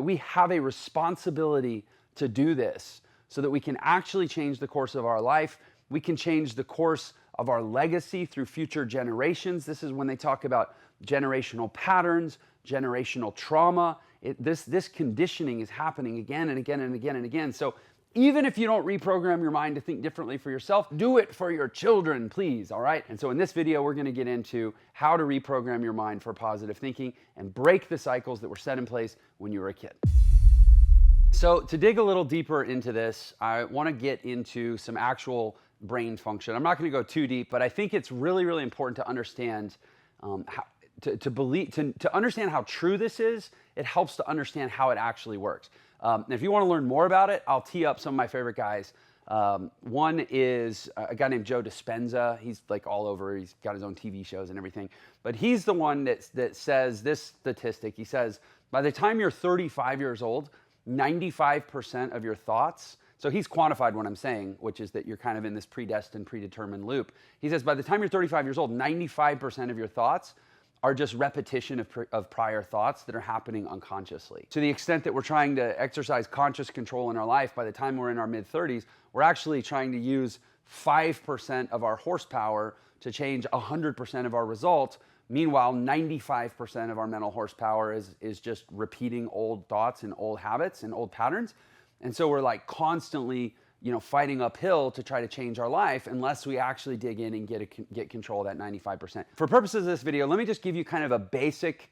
we have a responsibility to do this so that we can actually change the course of our life. We can change the course of our legacy through future generations. This is when they talk about generational patterns, generational trauma. This conditioning is happening again and again and again and again. So even if you don't reprogram your mind to think differently for yourself, do it for your children, please, all right? And so in this video, we're gonna get into how to reprogram your mind for positive thinking and break the cycles that were set in place when you were a kid. So to dig a little deeper into this, I wanna get into some actual brain function. I'm not gonna go too deep, but I think it's really, really important to understand to understand how true this is. It helps to understand how it actually works. And if you want to learn more about it, I'll tee up some of my favorite guys. One is a guy named Joe Dispenza. He's like all over. He's got his own TV shows and everything. But he's the one that says this statistic. He says, by the time you're 35 years old, 95% of your thoughts, so he's quantified what I'm saying, which is that you're kind of in this predestined, predetermined loop. He says, by the time you're 35 years old, 95% of your thoughts are just repetition of prior thoughts that are happening unconsciously. To the extent that we're trying to exercise conscious control in our life, by the time we're in our mid-30s, we're actually trying to use 5% of our horsepower to change 100% of our results. Meanwhile, 95% of our mental horsepower is just repeating old thoughts and old habits and old patterns. And so we're like constantly, fighting uphill to try to change our life unless we actually dig in and get control of that 95%. For purposes of this video, let me just give you kind of a basic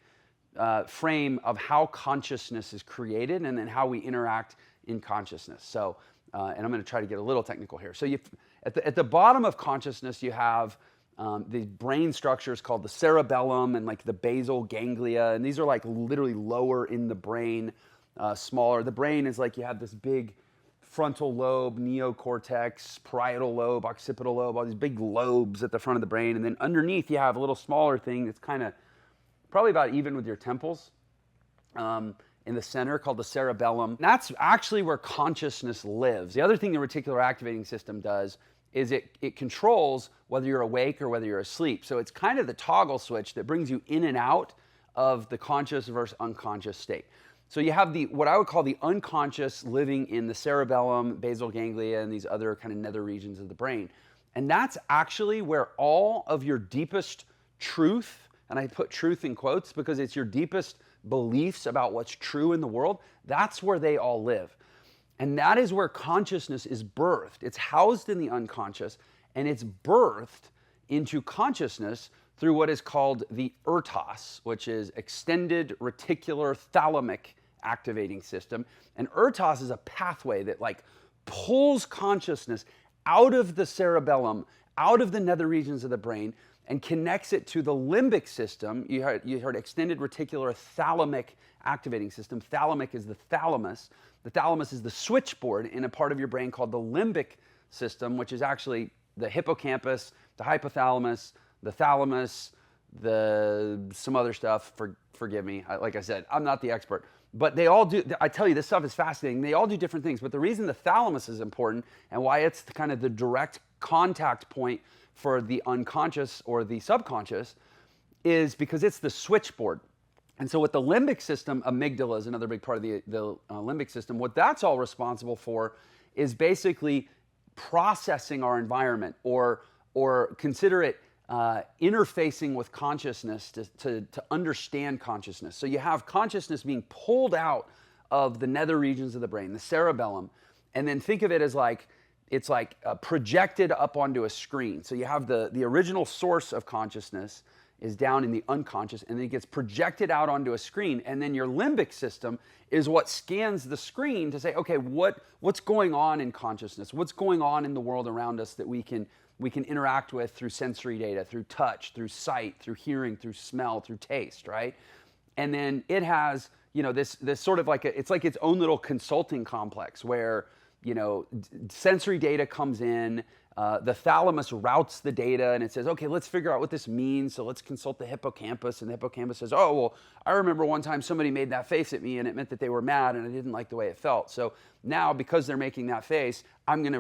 frame of how consciousness is created and then how we interact in consciousness. So, and I'm going to try to get a little technical here. So at the bottom of consciousness, you have these brain structures called the cerebellum and like the basal ganglia. And these are like literally lower in the brain, smaller. The brain is like you have this big frontal lobe, neocortex, parietal lobe, occipital lobe, all these big lobes at the front of the brain. And then underneath you have a little smaller thing that's kind of probably about even with your temples in the center called the cerebellum. That's actually where consciousness lives. The other thing the reticular activating system does is it controls whether you're awake or whether you're asleep. So it's kind of the toggle switch that brings you in and out of the conscious versus unconscious state. So you have what I would call the unconscious living in the cerebellum, basal ganglia, and these other kind of nether regions of the brain. And that's actually where all of your deepest truth, and I put truth in quotes because it's your deepest beliefs about what's true in the world, that's where they all live. And that is where consciousness is birthed. It's housed in the unconscious, and it's birthed into consciousness through what is called the ERTAS, which is Extended Reticular Thalamic Activating System. And ERTAS is a pathway that like pulls consciousness out of the cerebellum, out of the nether regions of the brain, and connects it to the limbic system. You heard Extended Reticular Thalamic Activating System. Thalamic is the thalamus. The thalamus is the switchboard in a part of your brain called the limbic system, which is actually the hippocampus, the hypothalamus, the thalamus, some other stuff, forgive me. Like I said, I'm not the expert. But they all do, I tell you, this stuff is fascinating. They all do different things. But the reason the thalamus is important and why it's kind of the direct contact point for the unconscious or the subconscious is because it's the switchboard. And so with the limbic system, amygdala is another big part of the limbic system. What that's all responsible for is basically processing our environment or consider it interfacing with consciousness to understand consciousness. So you have consciousness being pulled out of the nether regions of the brain, the cerebellum, and then think of it as like, it's like projected up onto a screen. So you have the original source of consciousness is down in the unconscious, and then it gets projected out onto a screen, and then your limbic system is what scans the screen to say, okay, what's going on in consciousness? What's going on in the world around us that we can interact with through sensory data, through touch, through sight, through hearing, through smell, through taste, right? And then it has, this sort of like it's like its own little consulting complex where, sensory data comes in, The thalamus routes the data and it says, okay, let's figure out what this means. So let's consult the hippocampus. And the hippocampus says, oh, well, I remember one time somebody made that face at me and it meant that they were mad and I didn't like the way it felt. So now because they're making that face, I'm going to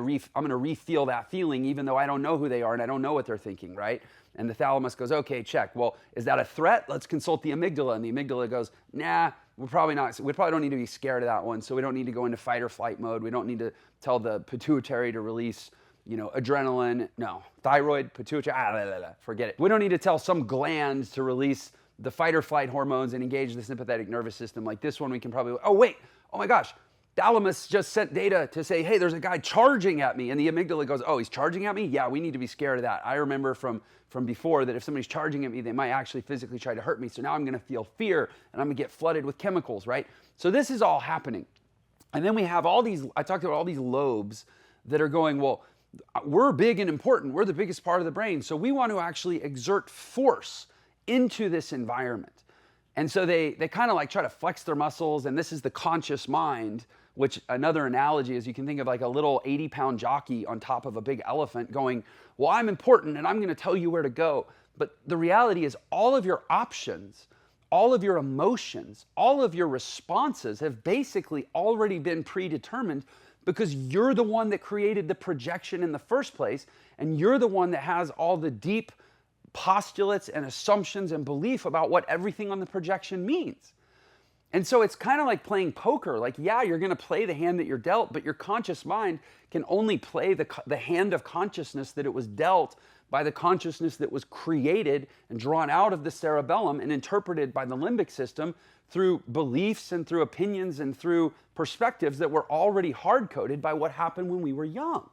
re-feel that feeling even though I don't know who they are and I don't know what they're thinking, right? And the thalamus goes, okay, check. Well, is that a threat? Let's consult the amygdala. And the amygdala goes, nah, we probably don't need to be scared of that one. So we don't need to go into fight or flight mode. We don't need to tell the pituitary to release, adrenaline. No, thyroid, pituitary, forget it. We don't need to tell some gland to release the fight or flight hormones and engage the sympathetic nervous system. Like this one, we can probably, oh wait, oh my gosh, thalamus just sent data to say, hey, there's a guy charging at me. And the amygdala goes, oh, he's charging at me? Yeah, we need to be scared of that. I remember from before that if somebody's charging at me, they might actually physically try to hurt me. So now I'm going to feel fear and I'm going to get flooded with chemicals, right? So this is all happening. And then we have I talked about all these lobes that are going, well, we're big and important. We're the biggest part of the brain. So we want to actually exert force into this environment. And so they kind of like try to flex their muscles. And this is the conscious mind, which another analogy is you can think of like a little 80-pound jockey on top of a big elephant going, well, I'm important and I'm going to tell you where to go. But the reality is all of your options, all of your emotions, all of your responses have basically already been predetermined because you're the one that created the projection in the first place, and you're the one that has all the deep postulates and assumptions and belief about what everything on the projection means. And so it's kind of like playing poker. Like, yeah, you're going to play the hand that you're dealt, but your conscious mind can only play the hand of consciousness that it was dealt by the consciousness that was created and drawn out of the cerebellum and interpreted by the limbic system through beliefs and through opinions and through perspectives that were already hard-coded by what happened when we were young.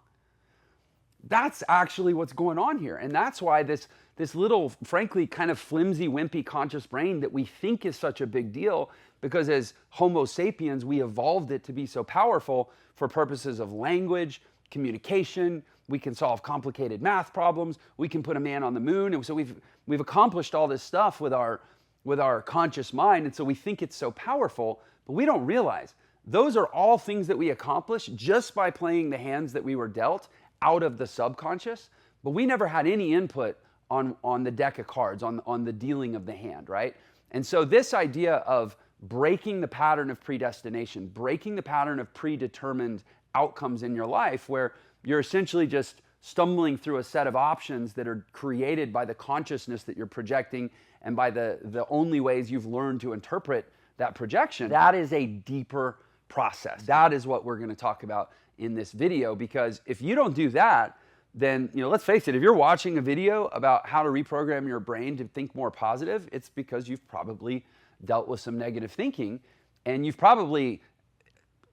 That's actually what's going on here. And that's why this little, frankly, kind of flimsy, wimpy conscious brain that we think is such a big deal, because as Homo sapiens, we evolved it to be so powerful for purposes of language, communication. We can solve complicated math problems. We can put a man on the moon. And so we've accomplished all this stuff with our conscious mind. And so we think it's so powerful, but we don't realize those are all things that we accomplish just by playing the hands that we were dealt out of the subconscious. But we never had any input on the deck of cards, on the dealing of the hand, right? And so this idea of breaking the pattern of predestination, breaking the pattern of predetermined outcomes in your life, where you're essentially just stumbling through a set of options that are created by the consciousness that you're projecting and by the only ways you've learned to interpret that projection. That is a deeper process. That is what we're going to talk about in this video, because if you don't do that, then, let's face it, if you're watching a video about how to reprogram your brain to think more positive, it's because you've probably dealt with some negative thinking, and you've probably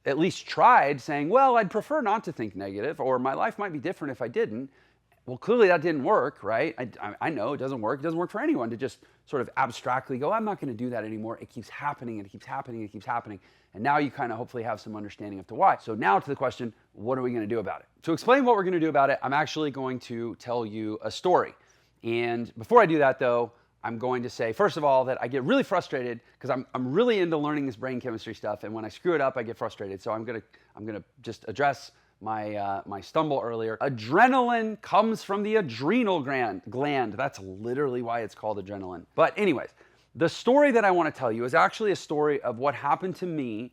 at least tried saying, well, I'd prefer not to think negative, or my life might be different if I didn't. Well, clearly that didn't work, right? I know it doesn't work. It doesn't work for anyone to just sort of abstractly go, I'm not going to do that anymore. It keeps happening and it keeps happening and it keeps happening. And now you kind of hopefully have some understanding of to why. So now to the question, what are we going to do about it? To explain what we're going to do about it, I'm actually going to tell you a story. And before I do that, though, I'm going to say, first of all, that I get really frustrated because I'm really into learning this brain chemistry stuff. And when I screw it up, I get frustrated. So I'm going to just address my stumble earlier. Adrenaline comes from the adrenal gland. That's literally why it's called adrenaline. But anyways, the story that I want to tell you is actually a story of what happened to me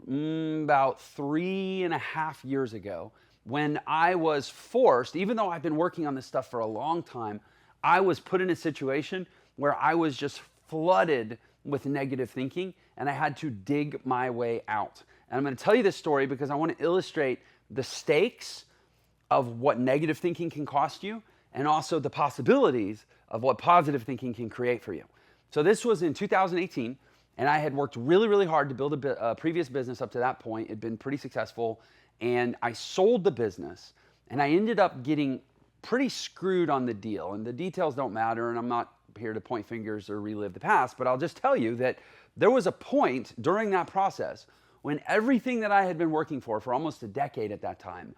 about 3.5 years ago, when I was forced, even though I've been working on this stuff for a long time, I was put in a situation where I was just flooded with negative thinking and I had to dig my way out. And I'm going to tell you this story because I want to illustrate the stakes of what negative thinking can cost you and also the possibilities of what positive thinking can create for you. So this was in 2018, and I had worked really, really hard to build a previous business up to that point. It had been pretty successful, and I sold the business, and I ended up getting pretty screwed on the deal. And the details don't matter, and I'm not here to point fingers or relive the past, but I'll just tell you that there was a point during that process when everything that I had been working for almost a decade at that time,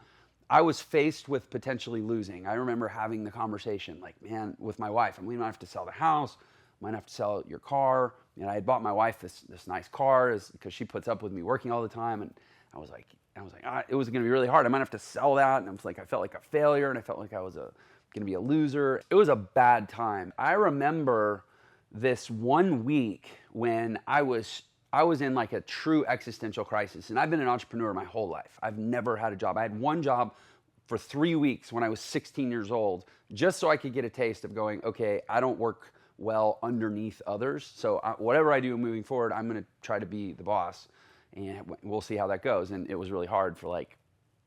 I was faced with potentially losing. I remember having the conversation like, man, with my wife, we might have to sell the house, might have to sell your car. I had bought my wife this nice car because she puts up with me working all the time. And I was like, And I was like, it was going to be really hard. I might have to sell that. And I was like, I felt like a failure, and I felt like I was going to be a loser. It was a bad time. I remember this 1 week when I was in like a true existential crisis. And I've been an entrepreneur my whole life. I've never had a job. I had one job for 3 weeks when I was 16 years old, just so I could get a taste of going, okay, I don't work well underneath others. So whatever I do moving forward, I'm going to try to be the boss, and we'll see how that goes. And it was really hard for like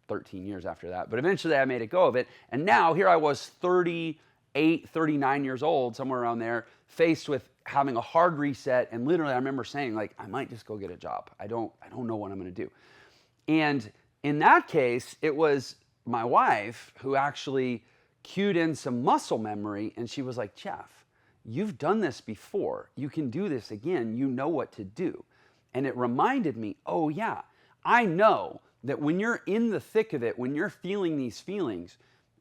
13 years after that. But eventually I made a go of it. And now here I was 38, 39 years old, somewhere around there, faced with having a hard reset. And literally I remember saying, like, I might just go get a job. I don't know what I'm going to do. And in that case, it was my wife who actually cued in some muscle memory. And she was like, Jeff, you've done this before. You can do this again. You know what to do. And it reminded me, oh yeah, I know that when you're in the thick of it, when you're feeling these feelings,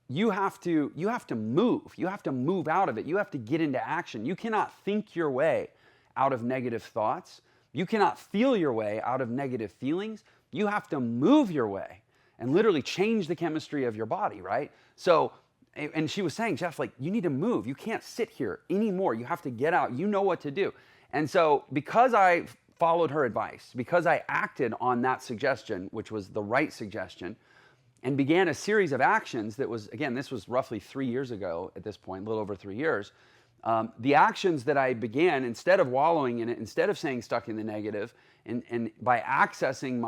you have to move. You have to move out of it. You have to get into action. You cannot think your way out of negative thoughts. You cannot feel your way out of negative feelings. You have to move your way and literally change the chemistry of your body, right? So, and she was saying, Jeff, like, you need to move. You can't sit here anymore. You have to get out. You know what to do. And so because I followed her advice, because I acted on that suggestion, which was the right suggestion, and began a series of actions that was, again, this was roughly 3 years ago at this point, a little over 3 years. The actions that I began, instead of wallowing in it, instead of staying stuck in the negative, and by accessing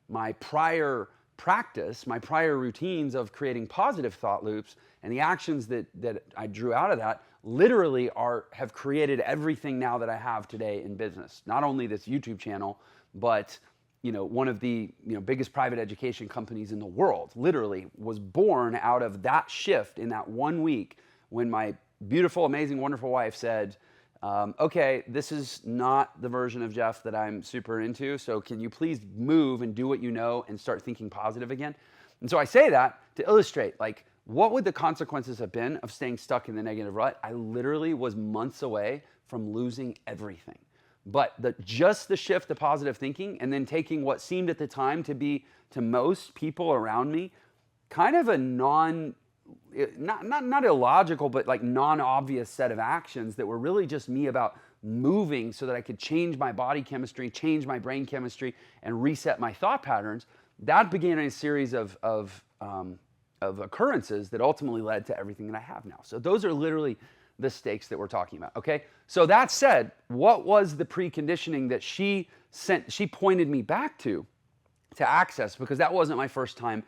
my prior practice, my prior routines of creating positive thought loops, and the actions that I drew out of that literally have created everything now that I have today in business. Not only this YouTube channel, but one of the biggest private education companies in the world literally was born out of that shift in that 1 week when my beautiful, amazing, wonderful wife said, okay, this is not the version of Jeff that I'm super into, so can you please move and do what you know and start thinking positive again? And so I say that to illustrate, like, what would the consequences have been of staying stuck in the negative rut? I literally was months away from losing everything. But just the shift to positive thinking, and then taking what seemed at the time to be, to most people around me, kind of a not illogical, but like non-obvious set of actions that were really just me about moving so that I could change my body chemistry, change my brain chemistry, and reset my thought patterns. That began a series of occurrences that ultimately led to everything that I have now. So those are literally the stakes that we're talking about, okay? So that said, what was the preconditioning that she pointed me back to access? Because that wasn't my first time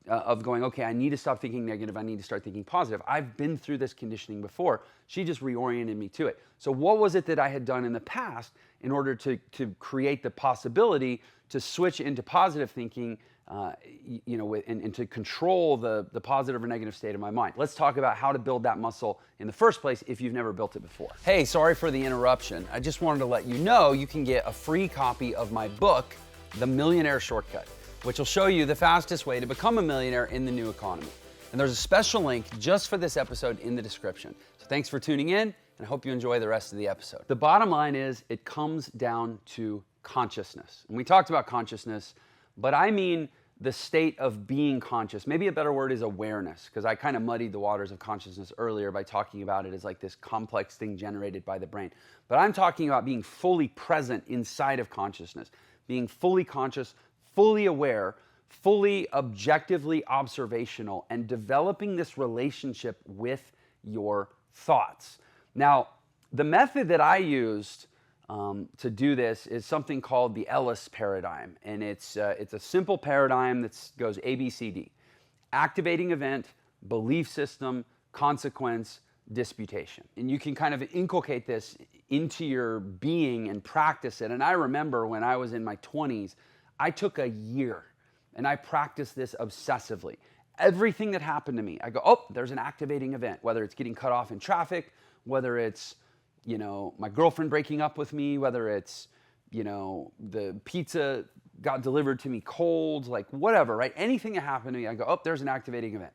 of going, okay, I need to stop thinking negative, I need to start thinking positive. I've been through this conditioning before. She just reoriented me to it. So what was it that I had done in the past in order to create the possibility to switch into positive thinking, and to control the positive or negative state of my mind? Let's talk about how to build that muscle in the first place if you've never built it before. Hey, sorry for the interruption. I just wanted to let you know you can get a free copy of my book, The Millionaire Shortcut, which will show you the fastest way to become a millionaire in the new economy. And there's a special link just for this episode in the description. So thanks for tuning in, and I hope you enjoy the rest of the episode. The bottom line is it comes down to consciousness. And we talked about consciousness, but I mean the state of being conscious. Maybe a better word is awareness, because I kind of muddied the waters of consciousness earlier by talking about it as like this complex thing generated by the brain. But I'm talking about being fully present inside of consciousness, being fully conscious, fully aware, fully objectively observational, and developing this relationship with your thoughts. Now, the method that I used to do this is something called the Ellis paradigm, and it's a simple paradigm that goes ABCD: activating event, belief system, consequence, disputation. And you can kind of inculcate this into your being and practice it. And I remember when I was in my 20s, I took a year and I practiced this obsessively. Everything that happened to me, I go, oh, there's an activating event, whether it's getting cut off in traffic, whether it's my girlfriend breaking up with me, whether it's, the pizza got delivered to me cold, like whatever, right? Anything that happened to me, I go, oh, there's an activating event.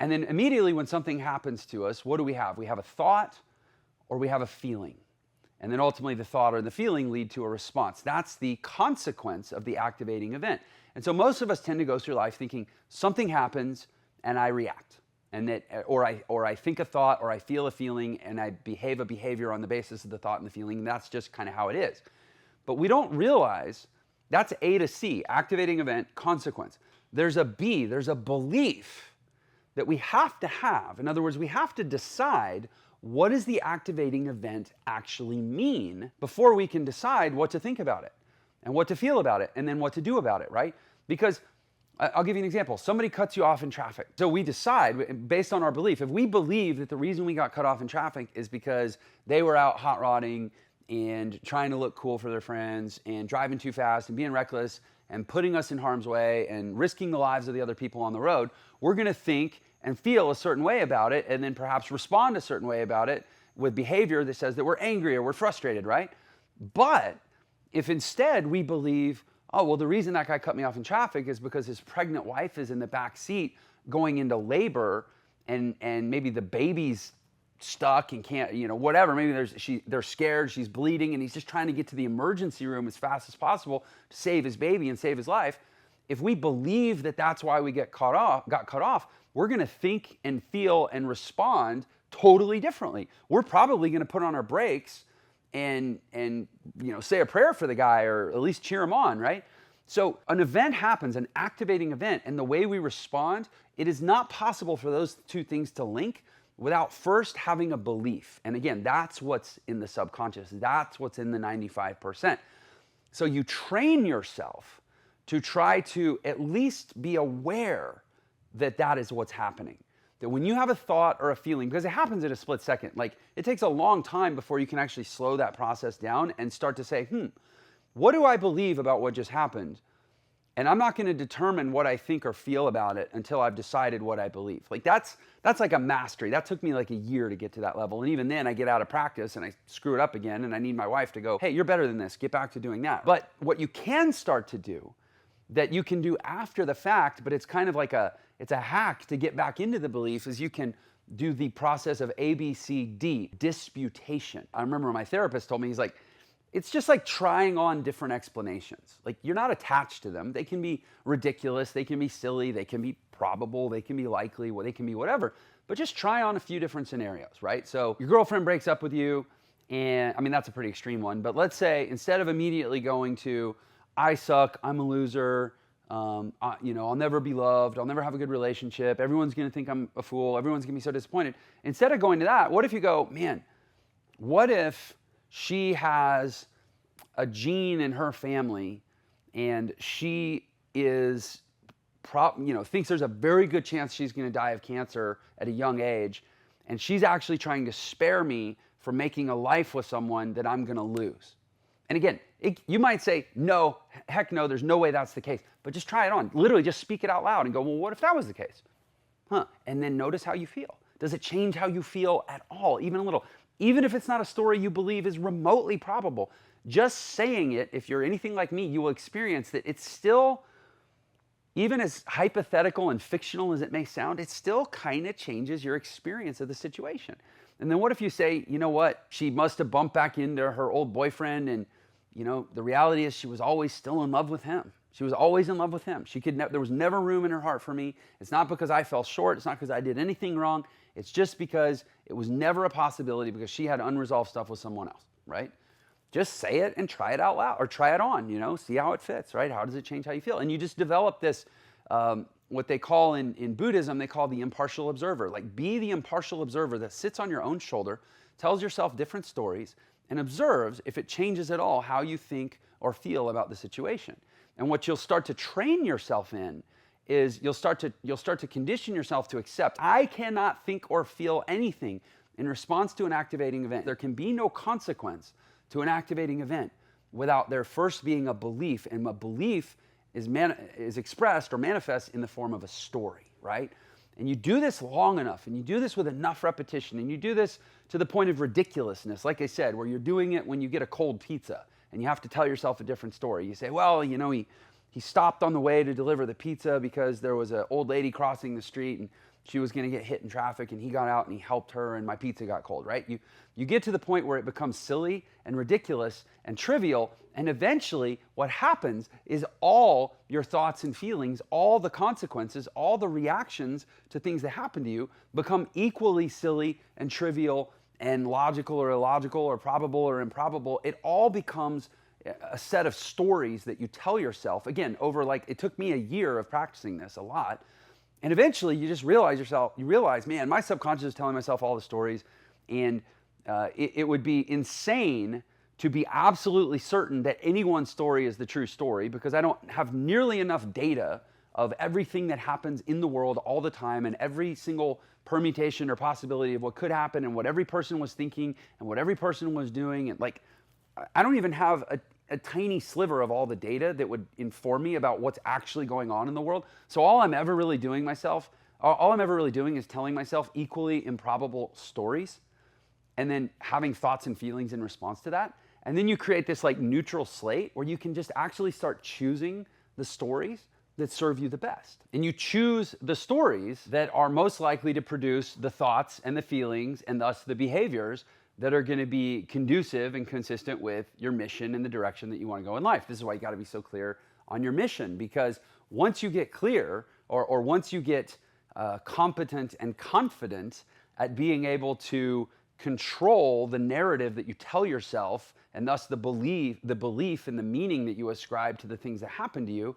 And then immediately when something happens to us, what do we have? We have a thought or we have a feeling. And then ultimately the thought or the feeling lead to a response. That's the consequence of the activating event. And so most of us tend to go through life thinking something happens and I react. And that, or I think a thought or I feel a feeling and I behave a behavior on the basis of the thought and the feeling. And that's just kind of how it is. But we don't realize that's A to C, activating event, consequence. There's a B, there's a belief that we have to have. In other words, we have to decide, what does the activating event actually mean before we can decide what to think about it and what to feel about it and then what to do about it, right? Because I'll give you an example. Somebody cuts you off in traffic. So we decide based on our belief. If we believe that the reason we got cut off in traffic is because they were out hot rodding and trying to look cool for their friends and driving too fast and being reckless and putting us in harm's way and risking the lives of the other people on the road, we're going to think and feel a certain way about it and then perhaps respond a certain way about it with behavior that says that we're angry or we're frustrated, right? But if instead we believe, oh, well, the reason that guy cut me off in traffic is because his pregnant wife is in the back seat going into labor and maybe the baby's stuck and can't, whatever. Maybe they're scared, she's bleeding, and he's just trying to get to the emergency room as fast as possible to save his baby and save his life. If we believe that that's why we got cut off, we're going to think and feel and respond totally differently. We're probably going to put on our brakes and say a prayer for the guy or at least cheer him on, right? So an event happens, an activating event, and the way we respond, it is not possible for those two things to link without first having a belief. And again, that's what's in the subconscious. That's what's in the 95%. So you train yourself to try to at least be aware that that is what's happening. That when you have a thought or a feeling, because it happens in a split second, like it takes a long time before you can actually slow that process down and start to say, what do I believe about what just happened? And I'm not going to determine what I think or feel about it until I've decided what I believe. Like that's like a mastery. That took me like a year to get to that level. And even then I get out of practice and I screw it up again and I need my wife to go, hey, you're better than this. Get back to doing that. But what you can start to do that you can do after the fact, but it's kind of like it's a hack to get back into the belief, is you can do the process of ABCD, disputation. I remember my therapist told me, he's like, it's just like trying on different explanations. Like you're not attached to them. They can be ridiculous, they can be silly, they can be probable, they can be likely, they can be whatever. But just try on a few different scenarios, right? So your girlfriend breaks up with you, and I mean, that's a pretty extreme one, but let's say instead of immediately going to, I suck, I'm a loser, I'll never be loved, I'll never have a good relationship, everyone's gonna think I'm a fool, everyone's gonna be so disappointed. Instead of going to that, what if you go, man, what if she has a gene in her family and she is, thinks there's a very good chance she's going to die of cancer at a young age, and she's actually trying to spare me from making a life with someone that I'm going to lose. And again, you might say, no, heck no, there's no way that's the case. But just try it on. Literally just speak it out loud and go, well, what if that was the case? And then notice how you feel. Does it change how you feel at all, even a little? Even if it's not a story you believe is remotely probable, just saying it, if you're anything like me, you will experience that it's still, even as hypothetical and fictional as it may sound, it still kind of changes your experience of the situation. And then what if you say, you know what, she must have bumped back into her old boyfriend and, the reality is she was always still in love with him. She was always in love with him. There was never room in her heart for me. It's not because I fell short. It's not because I did anything wrong. It's just because it was never a possibility because she had unresolved stuff with someone else, right? Just say it and try it out loud or try it on, see how it fits, right? How does it change how you feel? And you just develop this, what they call in Buddhism, they call the impartial observer. Like be the impartial observer that sits on your own shoulder, tells yourself different stories, and observes if it changes at all how you think or feel about the situation. And what you'll start to train yourself in is you'll start to condition yourself to accept, I cannot think or feel anything in response to an activating event. There can be no consequence to an activating event without there first being a belief, and a belief is expressed or manifest in the form of a story, right? And you do this long enough, and you do this with enough repetition, and you do this to the point of ridiculousness, like I said, where you're doing it when you get a cold pizza, and you have to tell yourself a different story. You say, well, he stopped on the way to deliver the pizza because there was an old lady crossing the street, and she was going to get hit in traffic and he got out and he helped her and my pizza got cold, right? You get to the point where it becomes silly and ridiculous and trivial, and eventually what happens is all your thoughts and feelings, all the consequences, all the reactions to things that happen to you become equally silly and trivial and logical or illogical or probable or improbable. It all becomes a set of stories that you tell yourself, again, over it took me a year of practicing this a lot. And eventually you just realize, man, my subconscious is telling myself all the stories, and it would be insane to be absolutely certain that anyone's story is the true story, because I don't have nearly enough data of everything that happens in the world all the time and every single permutation or possibility of what could happen and what every person was thinking and what every person was doing. And I don't even have a tiny sliver of all the data that would inform me about what's actually going on in the world. So all I'm ever really doing is telling myself equally improbable stories and then having thoughts and feelings in response to that. And then you create this neutral slate where you can just actually start choosing the stories that serve you the best. And you choose the stories that are most likely to produce the thoughts and the feelings and thus the behaviors that are going to be conducive and consistent with your mission and the direction that you want to go in life. This is why you got to be so clear on your mission, because once you get clear or once you get competent and confident at being able to control the narrative that you tell yourself and thus the belief and the meaning that you ascribe to the things that happen to you,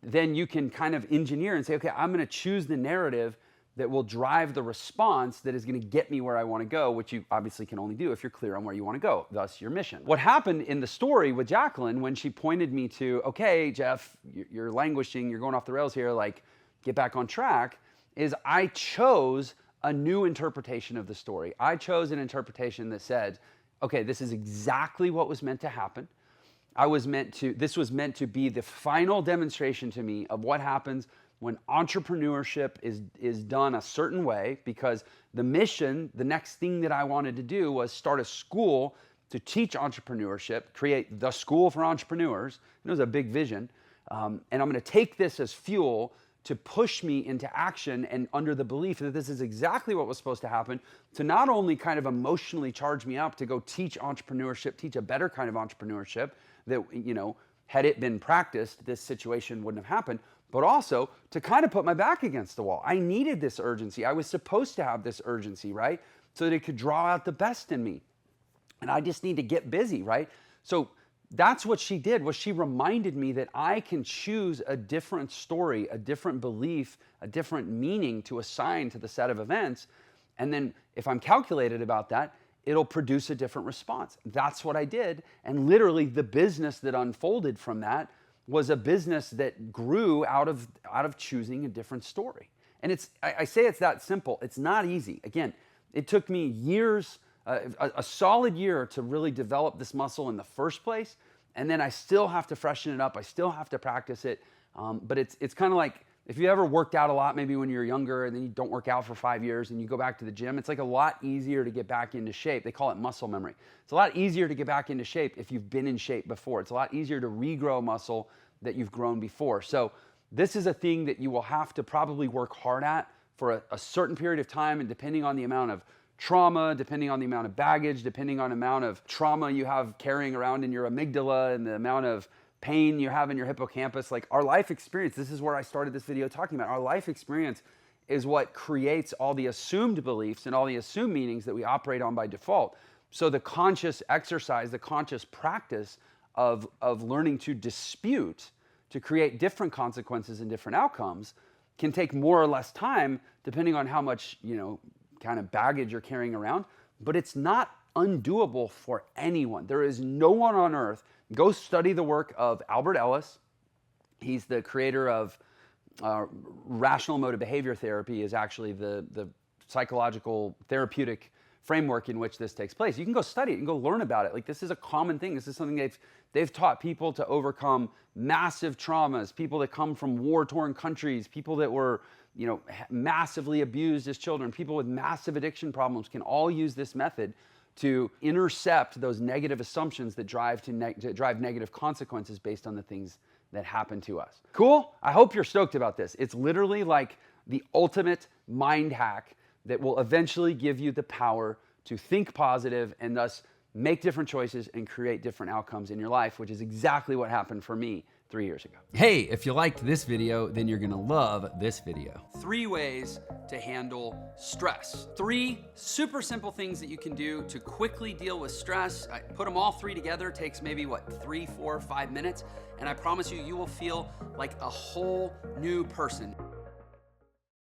then you can kind of engineer and say, okay, I'm going to choose the narrative that will drive the response that is going to get me where I want to go, which you obviously can only do if you're clear on where you want to go, thus your mission. What happened in the story with Jacqueline when she pointed me to, okay, Jeff, you're languishing, you're going off the rails here, get back on track, is I chose a new interpretation of the story. I chose an interpretation that said, okay, this is exactly what was meant to happen. This was meant to be the final demonstration to me of what happens when entrepreneurship is done a certain way, because the mission, the next thing that I wanted to do was start a school to teach entrepreneurship, create the school for entrepreneurs. It was a big vision. And I'm going to take this as fuel to push me into action, and under the belief that this is exactly what was supposed to happen, to not only kind of emotionally charge me up to go teach entrepreneurship, teach a better kind of entrepreneurship that, had it been practiced, this situation wouldn't have happened, but also to kind of put my back against the wall. I needed this urgency. I was supposed to have this urgency, right? So that it could draw out the best in me. And I just need to get busy, right? So that's what she did, was she reminded me that I can choose a different story, a different belief, a different meaning to assign to the set of events. And then if I'm calculated about that, it'll produce a different response. That's what I did. And literally the business that unfolded from that was a business that grew out of choosing a different story. And I say it's that simple. It's not easy. Again, it took me years, a solid year to really develop this muscle in the first place. And then I still have to freshen it up. I still have to practice it. But it's kind of like if you ever worked out a lot, maybe when you're younger, and then you don't work out for 5 years and you go back to the gym, it's a lot easier to get back into shape. They call it muscle memory. It's a lot easier to get back into shape if you've been in shape before. It's a lot easier to regrow muscle that you've grown before. So this is a thing that you will have to probably work hard at for a certain period of time, and depending on the amount of trauma, depending on the amount of baggage, depending on the amount of trauma you have carrying around in your amygdala and the amount of pain you have in your hippocampus, our life experience, this is where I started this video talking about. Our life experience is what creates all the assumed beliefs and all the assumed meanings that we operate on by default. So the conscious exercise, the conscious practice of learning to dispute, to create different consequences and different outcomes, can take more or less time depending on how much, kind of baggage you're carrying around, but it's not undoable for anyone. There is no one on earth. Go study the work of Albert Ellis. He's the creator of rational emotive behavior therapy, is actually the psychological therapeutic framework in which this takes place. You can go study it and go learn about it. This is a common thing. This is something they've taught people to overcome massive traumas, people that come from war-torn countries, people that were massively abused as children, people with massive addiction problems can all use this method to intercept those negative assumptions that drive negative consequences based on the things that happen to us. Cool? I hope you're stoked about this. It's literally like the ultimate mind hack that will eventually give you the power to think positive and thus make different choices and create different outcomes in your life, which is exactly what happened for me 3 years ago. Hey, if you liked this video, then you're gonna love this video. 3 ways to handle stress. 3 super simple things that you can do to quickly deal with stress. I put them all 3 together, takes maybe 3, 4, 5 minutes, and I promise you, you will feel like a whole new person.